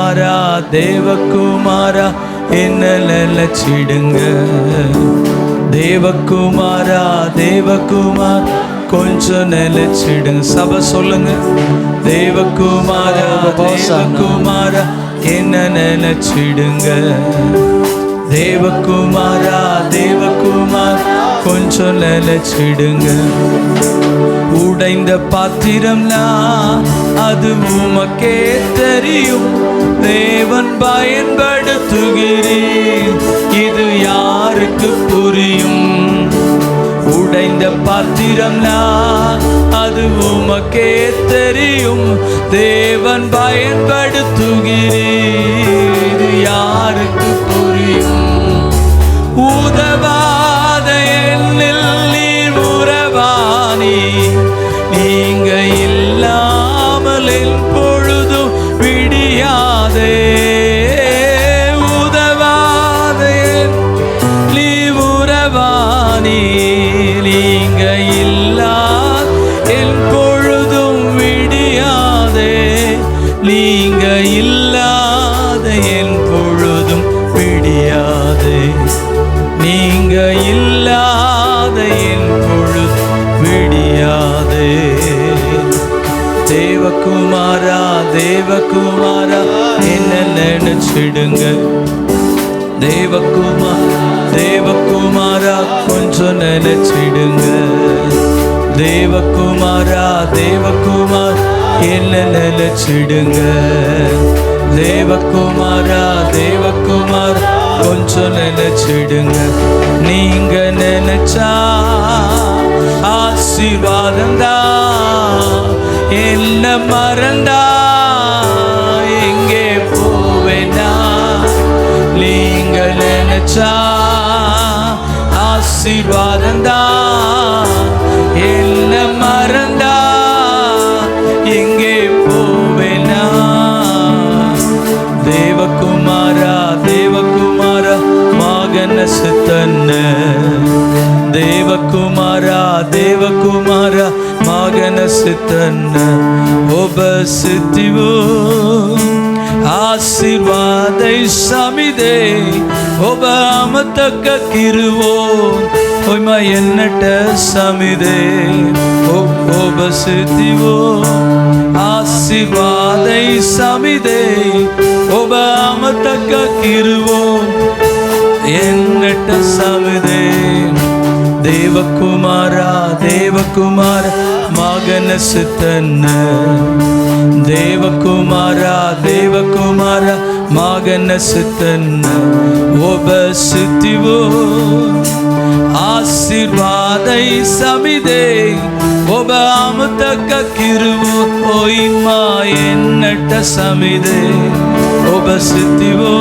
தேவகுமாரா தேவகுமாரா என்ன நினைச்சிடுங்க. தேவகுமாரா தேவகுமார் கொஞ்சம் நினைச்சிடுங்க. சபை சொல்லுங்க. தேவகுமாரா தேவகுமாரா என்ன நினைச்சிடுங்க. தேவகுமாரா தேவகுமார் கொஞ்சம் நினைச்சிடுங்க. உடைந்த பாத்திரம்னா அது உமக்கே தெரியும். தேவன் பயன்படுத்துகிறீர், இது யாருக்கு புரியும்? உடைந்த பாத்திரம்னா அது உமக்கே தெரியும். தேவன் பயன்படுத்துகிறீர், இது யாருக்கு புரியும்? உதவாத எண்ணில் நீர் உறவானி, நீங்க இல்லாமல் என் பொழுதும் விடியாதே. உதவாத நீ உறவானி, நீங்க இல்லாத என் பொழுதும் விடியாதே. நீங்க இல்லாத என் பொழுதும் விடியாதே. நீங்க இல்லாத என் பொழுது விடியாதே. தேவகுமாரா தேவகுமாரா என்ன நினைச்சிடுங்க. தேவகுமாரா தேவகுமாரா கொஞ்சம் நினைச்சிடுங்க. தேவகுமாரா தேவகுமார் என்ன நினைச்சிடுங்க. தேவகுமாரா தேவகுமார் கொஞ்சம் நினைச்சிடுங்க. நீங்க நினைச்சா ஆசீர்வாதந்தா, என்ன மறந்தா எங்கே போவேனா? நீங்க நினைச்சா ஆசீர்வாதந்தா, என்ன மறந்தா எங்கே போவேனா? தேவகுமாரா தேவகுமாரா மகனசுத்தன்ன. தேவகுமாரா தேವಕುಮಾರ ಮಗನ ಸಿತನ್ನ ಒಬ್ಬಸಿತಿವು ಆಶೀರ್ವಾದ ಸಮಿದೆ ಒಬ್ಬ ಅಮತಕ ಕಿರುವೋ ಒಯ್ಮ ಎನ್ನಟ ಸಮಿದೆ ಒಬ್ಬಸಿತಿವು ಆಶೀರ್ವಾದ ಸಮಿದೆ ಒಬ್ಬ ಅಮತಕ ಕಿರುವೋ ಎನ್ನಟ ಸಮಿದೆ ದೇವಕುಮಾರ ದೇವಕುಮಾರ ಮಗನ ಸಿತನ್ನ ದೇವಕುಮಾರ ದೇವಕುಮಾರ ಮಗನ ಸಿತನ್ನ ಒಬ್ಬ ಸಿತಿವೋ ಆಶೀರ್ವಾದ ಸಮಿದೆ ಒಬ್ಬ ಅಮತಕ ಕಿರುವು ಒಯ್ಮ ಎನ್ನಟ ಸಮಿದೆ ಒಬ್ಬ ಸಿತಿವೋ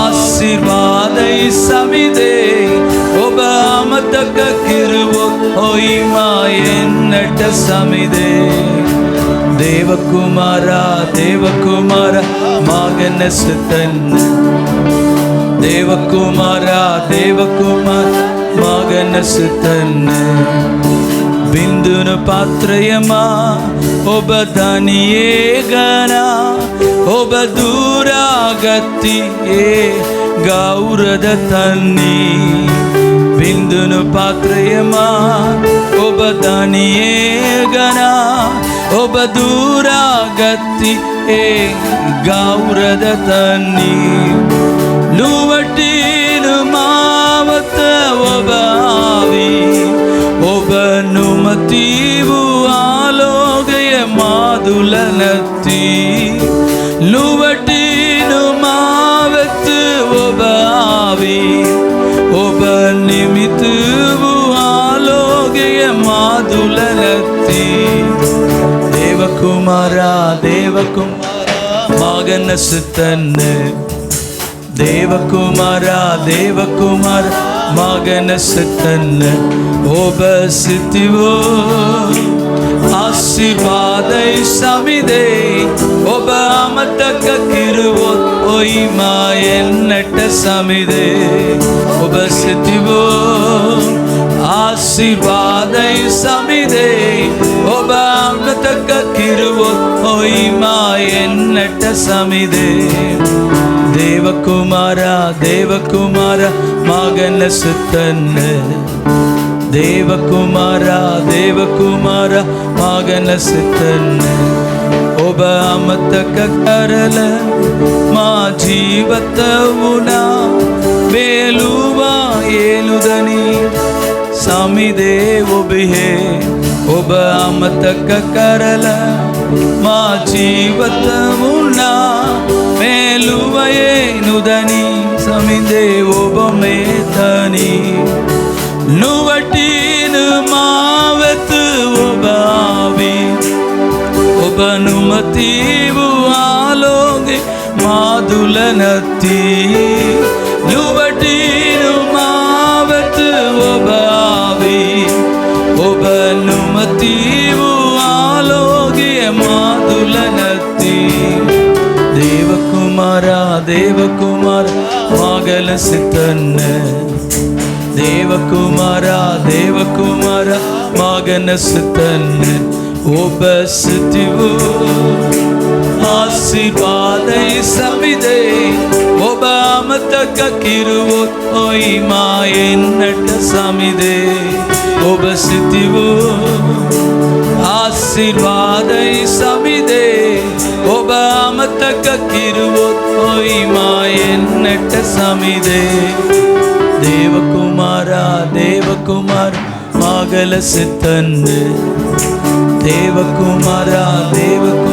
ಆಶೀರ್ವಾದ ಸಮಿದೆ ಒಬ್ಬ ಅಮತಕ ಕಿರುವು ಒಯ್ಮ ಎನ್ನಟ ಸಮಿದೆ ದೇವಕುಮಾರ ದೇವಕುಮಾರ ಮಗನ ಸಿತನ್ನ ದೇವಕುಮಾರ ದೇವಕುಮಾರ ಮಗನ ಸಿತನ್ನ ಬಿಂದುನ ಪಾತ್ರಯಮ ಒಬ್ಬ ದಾನಿಯೇಗನ ಒಬ್ಬ ದೂರಾಗತ್ತಿಯೇ ಗೌರದ ತನ್ನಿ ಬಿಂದುನ ಪಾತ್ರಯಮ ಒಬ್ಬ ದಾನಿಯೇಗನ ಒಬ್ಬ ದೂರಾಗತ್ತಿಯೇ ಗೌರದ ತನ್ನಿ ನುವಟೀನು ಮಾವತ ಒಬ್ಬ ಆವಿ ಒಬ್ಬ ನುಮತೀವು ಆಲೋಗಯ ಮಾದುಲನತ್ತಿ ನುವಟೀನು ಮಾವತ್ ಒಬ್ಬ ಆವಿ ಒಬ್ಬ ನಿಮಿತ್ತವು ಆಲೋಗಯ ಮಾದುಲನತ್ತಿ ದೇವಕುಮಾರ ದೇವಕುಮಾರ ಮಗನ ಸಿತನ್ನ ದೇವಕುಮಾರ ದೇವಕುಮಾರ ಮಗನ ಸಿತನ್ನ ಒಬ್ಬ ಸಿತಿವೋ ಆಶೀರ್ವಾದ ಸಮಿದೆ ಒಬ್ಬ ಅಮತಕ ಕಿರುವೋ ಒಯ್ಮ ಎನ್ನಟ ಸಮಿದೆ ಒಬ್ಬ ಸಿತಿವೋ ಆಶೀರ್ವಾದ ಸಮಿದೆ ಒಬ್ಬ ಅಮತಕ ಕಿರುವೋ ಒಯ್ಮ ಎನ್ನಟ ಸಮಿದೆ ದೇವಕುಮಾರ ದೇವಕುಮಾರ ಮಗನ ಸುತ್ತನ್ನ ದೇವಕುಮಾರ ದೇವಕುಮಾರ ಮಗನ ಸುತ್ತನ್ನ ಒಬ್ಬ ಅಮತಕ ಕರಲ ಮಾ ಜೀವತವುನ ಮೇಲುವ ಏಲುದನಿ ಸಮಿದೆ ಒಬಿಹೆ ಒಬ್ಬ ಅಮತಕ ಕರಲ ಮಾ ಜೀವತವುನ ಮೇಲುವ ಏನುದನಿ ಸಮಿದೆ ಒಬ್ಬ ಮೇತನಿ ನುವಟೀನು ಮಾವೆತು ಒಬಾವಿ ಒಬನುಮತೀವು ಆಲೋಗೆ ಮಾದುಲನತ್ತಿ ನುವಟೀನು ಮಾವೆತು ಒಬಾವಿ ಒಬನುಮತೀವು ಆಲೋಗೆ ಮಾದುಲನತ್ತಿ ದೇವಕುಮಾರ ದೇವಕುಮಾರ ಮಗಲ ಸಿತನ್ನ ದೇವಕುಮಾರ ದೇವಕುಮಾರ ಮಗನ ಸುತನ್ನ ಒಬ್ಬ ಸುತ್ತಿವು ಆಶೀರ್ವಾದ ಸಮಿದೆ ಒಬ್ಬ ಅಮತಕ ಕಿರುವು ಒಯ್ ಮಾ ಎನ್ನಟ ಸಮಿದೆ ಒಬ್ಬ ಸುತ್ತಿವು ಆಶೀರ್ವಾದ ಸಮಿದೆ ಒಬ್ಬ ಅಮತಕ ಕಿರುವು ಒಯ್ ಮಾ ಎನ್ನಟ ಸಮಿದೆ ದೇವಕುಮಾರ ದೇವಕುಮಾರ ಮಗಲ ಸಿತನ್ನ ದೇವಕುಮಾರ ದೇವಕುಮಾರ